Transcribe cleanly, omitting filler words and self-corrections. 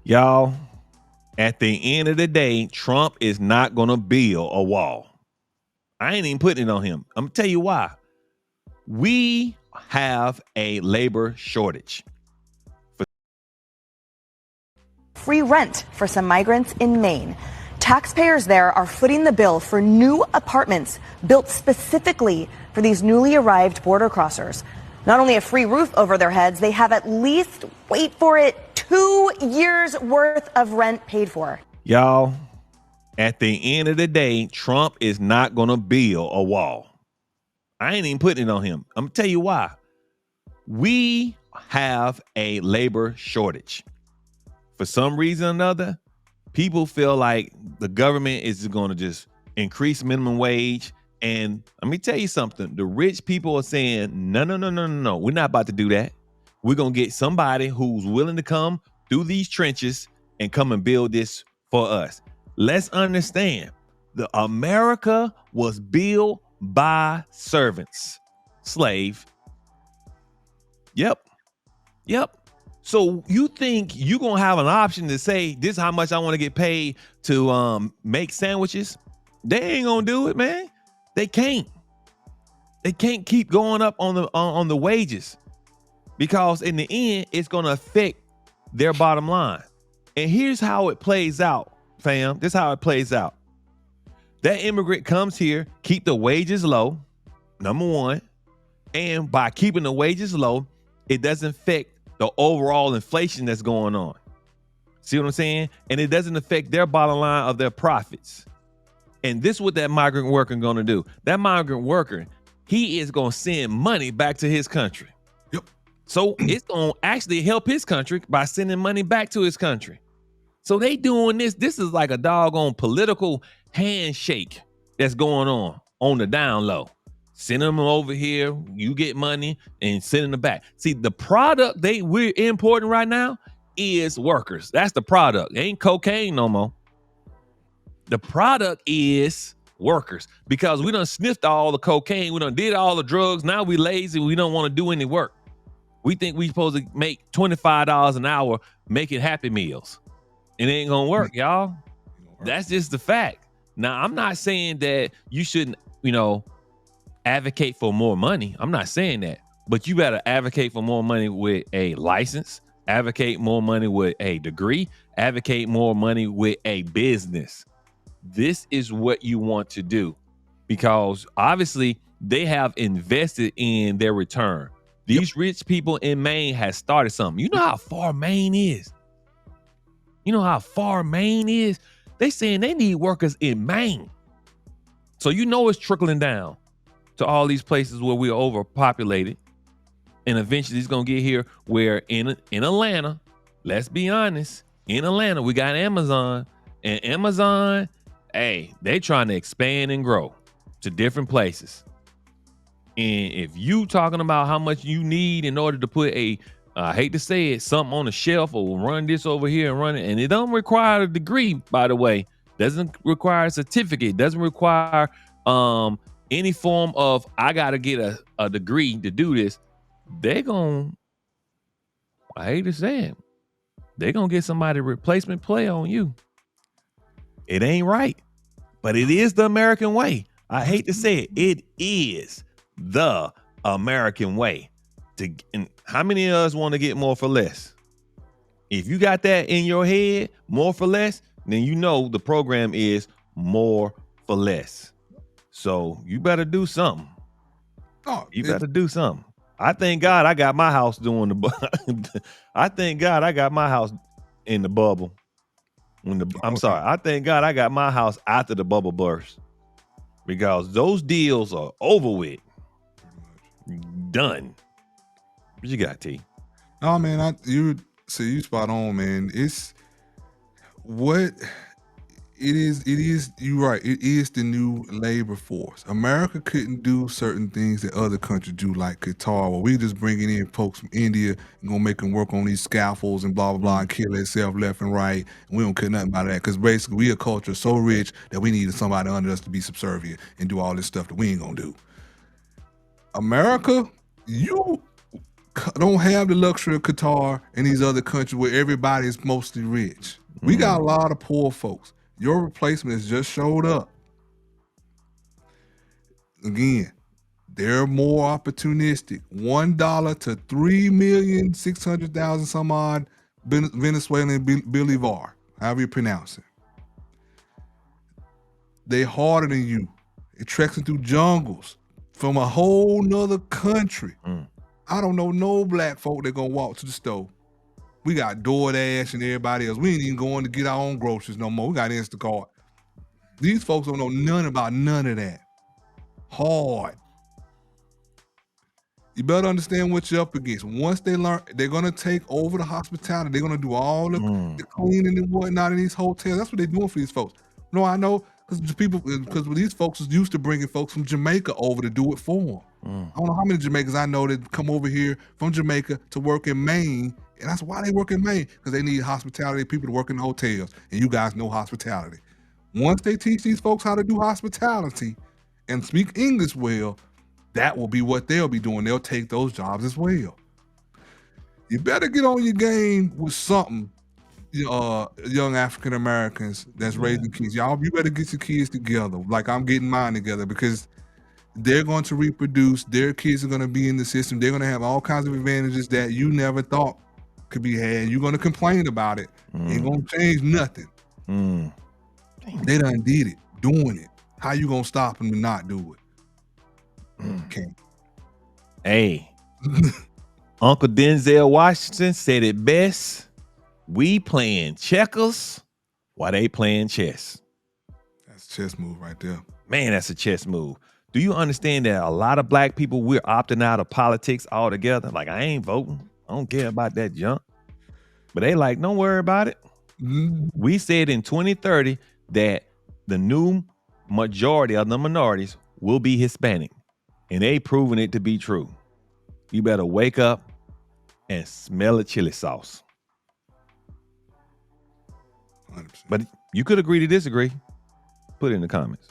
Y'all, at the end of the day, Trump is not going to build a wall. I ain't even putting it on him. I'm going to tell you why. We have a labor shortage. Free rent for some migrants in Maine. Taxpayers there are footing the bill for new apartments built specifically for these newly arrived border crossers. Not only a free roof over their heads, they have at least, wait for it, 2 years worth of rent paid for. Y'all, at the end of the day, Trump is not going to build a wall. I ain't even putting it on him. I'm going to tell you why. We have a labor shortage. For some reason or another, people feel like the government is going to just increase minimum wage. And let me tell you something. The rich people are saying, no. We're not about to do that. We're going to get somebody who's willing to come through these trenches and come and build this for us. Let's understand, the America was built by servants. Slave. Yep. So you think you're going to have an option to say, this is how much I want to get paid to make sandwiches? They ain't going to do it, man. They can't. They can't keep going up on the wages, because in the end, it's going to affect their bottom line. And here's how it plays out, fam. This is how it plays out. That immigrant comes here, keep the wages low, number one. And by keeping the wages low, it doesn't affect the overall inflation that's going on. See what I'm saying? And it doesn't affect their bottom line of their profits. And this is what that migrant worker going to do. That migrant worker, he is going to send money back to his country. Yep. So it's going to actually help his country by sending money back to his country. So they doing this. This is like a doggone political handshake that's going on the down low. Send them over here, you get money, and send them back. See, the product we're importing right now is workers. That's the product. It ain't cocaine no more. The product is workers, because we done sniffed all the cocaine. We done did all the drugs. Now we lazy. We don't want to do any work. We think we supposed to make $25 an hour making Happy Meals. It ain't gonna work, y'all. That's just the fact. Now, I'm not saying that you shouldn't, advocate for more money. I'm not saying that. But you better advocate for more money with a license, advocate more money with a degree, advocate more money with a business. This is what you want to do, because obviously they have invested in their return. These rich people in Maine has started something. You know how far Maine is? They saying they need workers in Maine. So it's trickling down to all these places where we're overpopulated. And eventually it's going to get here where in Atlanta, let's be honest, in Atlanta, we got Amazon. And Amazon, they trying to expand and grow to different places. And if you talking about how much you need in order to put I hate to say it, something on the shelf, or run this over here and run it. And it don't require a degree, by the way. Doesn't require a certificate. Doesn't require any form of, I got to get a degree to do this. I hate to say it, they're going to get somebody replacement play on you. It ain't right, but it is the American way. I hate to say it. It is the American way. And how many of us want to get more for less? If you got that in your head, more for less, then the program is more for less. So you better do something. You better do something. I thank God I got my house doing I thank God I got my house in the bubble. I thank God I got my house after the bubble burst, because those deals are over with. Done. What you got, T? Oh man, you spot on, man. It's what it is. You're right. It is the new labor force. America couldn't do certain things that other countries do, like Qatar, where we just bringing in folks from India and gonna make them work on these scaffolds and blah blah blah and kill themselves left and right. And we don't care nothing about that, because basically we a culture so rich that we needed somebody under us to be subservient and do all this stuff that we ain't gonna do. America, don't have the luxury of Qatar and these other countries where everybody is mostly rich. We got a lot of poor folks. Your replacement has just showed up. Again, they're more opportunistic. $1 to 3,600,000 some odd Venezuelan bolivar, however you pronounce it. They harder than you. It trekking through jungles from a whole nother country. I don't know no black folk that gonna walk to the store. We got DoorDash and everybody else. We ain't even going to get our own groceries no more. We got Instacart. These folks don't know none about none of that. Hard. You better understand what you're up against. Once they learn, they're gonna take over the hospitality. They're gonna do all the cleaning and whatnot in these hotels. That's what they're doing for these folks. No, I know because these folks is used to bringing folks from Jamaica over to do it for them. I don't know how many Jamaicans I know that come over here from Jamaica to work in Maine, and that's why they work in Maine, because they need hospitality people to work in the hotels, and you guys know hospitality. Once they teach these folks how to do hospitality and speak English well, that will be what they'll be doing. They'll take those jobs as well. You better get on your game with something, young African Americans that's raising kids. Y'all, you better get your kids together, like I'm getting mine together, because they're going to reproduce. Their kids are going to be in the system. They're going to have all kinds of advantages that you never thought could be had. You're going to complain about it. Ain't going to change nothing. They done did it, doing it. How you going to stop them to not do it? Can't. Hey, Uncle Denzel Washington said it best. We playing checkers while they playing chess. That's a chess move right there. Man, that's a chess move. Do you understand that a lot of black people, we're opting out of politics altogether? Like, I ain't voting. I don't care about that junk. But they like, don't worry about it. We said in 2030 that the new majority of the minorities will be Hispanic. And they proving it to be true. You better wake up and smell the chili sauce. 100%. But you could agree to disagree. Put it in the comments.